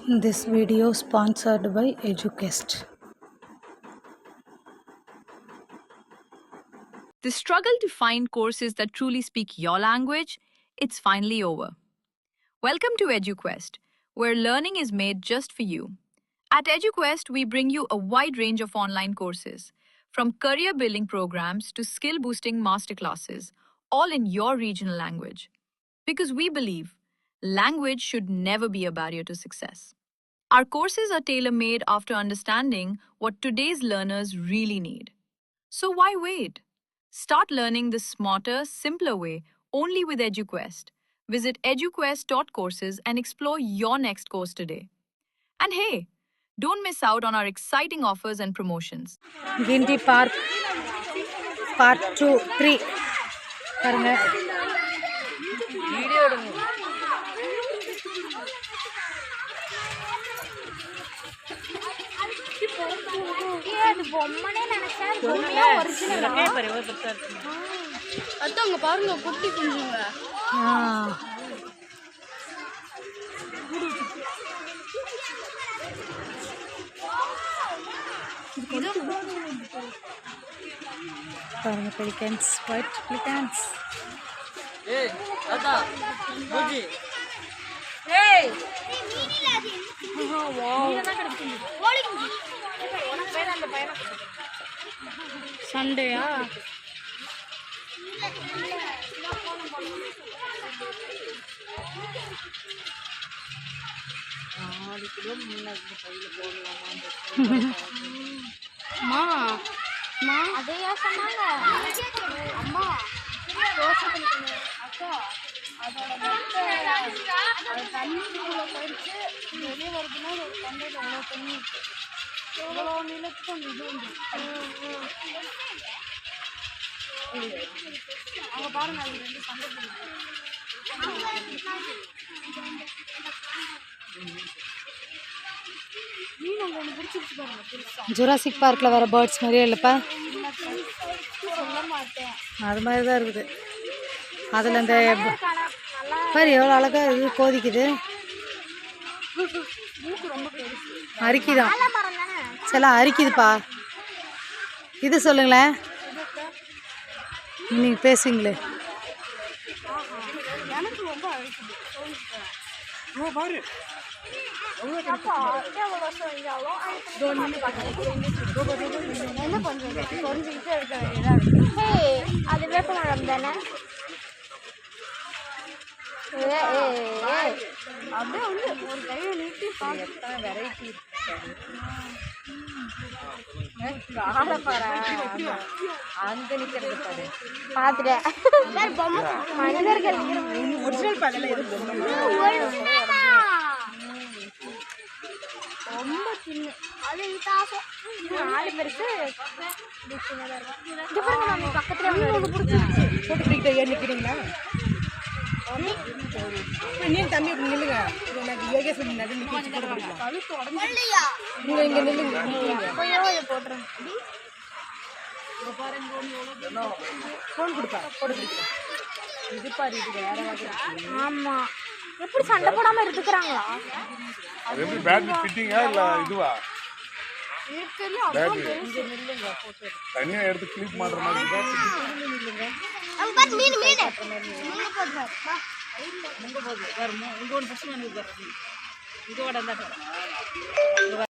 This video sponsored by EduQuest. The struggle to find courses that truly speak your language, it's finally over. Welcome to EduQuest, where learning is made just for you. At EduQuest, we bring you a wide range of online courses, from career building programs to skill boosting masterclasses, all in your regional language. Because we believe language should never be a barrier to success. Our courses are tailor-made after understanding what today's learners really need. So why wait? Start learning the smarter, simpler way only with EduQuest. Visit eduquest.courses and explore your next course today. And hey, don't miss out on our exciting offers and promotions. Ginty Park Part 2, 3. பாருங்க. அங்க பாருங்க குட்டி குஞ்சுங்க. பாருங்க pelicans, white pelicans. ஏய் தாத்தா பூஜி ஏய் wow சண்டேயா அம்மா அம்மா அதையா சொன்னாங்க அம்மா யோசனை பண்ணிக்கணும் அக்கா அதோட அது தண்ணிக்குள்ள போயிடுச்சு வெளியே வருதுன்னா ஒரு தொண்டையில் எவ்வளோ தண்ணி எவ்வளோ நிலத்துக்கு அந்த இது வந்து அங்கே பாருங்க அது ரெண்டு சண்டை மீன் அங்கே ஒன்று பிடிச்சிருச்சு பாருங்க பெருசா ஜுராசிக் பார்க்கில் வர பேர்ட்ஸ் மாதிரியே இல்லைப்பா, சொல்ல மாட்டேன். அது மாதிரி தான் இருக்குது. அதில் அந்த பாரு எவ்வளோ அழகாக இது கோதிக்குது, அரிக்குதான் சில அரிக்குதுப்பா. இது சொல்லுங்களேன், நீங்கள் பேசுங்களே. எனக்கு ரொம்ப அழைக்குது என்ன பண்றது கொஞ்சிக்கிட்டே இருக்க வேண்டியதா இருக்கு. அது வேப்பமரம் தானே, அப்படியே வந்து ஒரு கையை நீட்டி எத்தனை வெரைட்டி அங்க நிக்கிறது பாரு பார்த்துட்டேன். மனிதர்கள் ஒரிஜினல் பாடல எது ரொம்ப சின்ன அது தாசம் 4 பேருக்கு சின்னதாக இருக்கும். பக்கத்துல போட்டு பிடிக்கிட்ட ஏன் நிற்கிறீங்களா? நீங்க தம்பி அப்படி நில்லுங்க, எனக்கு யோகேஷ் நடு நீங்க இங்க நில்லுங்க. போட்டுறேன் ஃபோன் கொடுப்பா போட்டு பிடிக்கிறேன். இது பாரு இது வேற மாதிரி. ஆமா, எப்படி சண்டை போடாம இருந்துக்கிறாங்களா? எப்படி பேட்டரி ஃபிட்டிங்கா இல்ல இதுவா? தனியா எடுத்து கிளிப் பண்ற மாதிரி நில்லுங்க. அங்க பாரு மீன் மீன் இங்க போகுது. இங்க ஒன்று புடிச்சு வந்து இங்க வட இருந்தா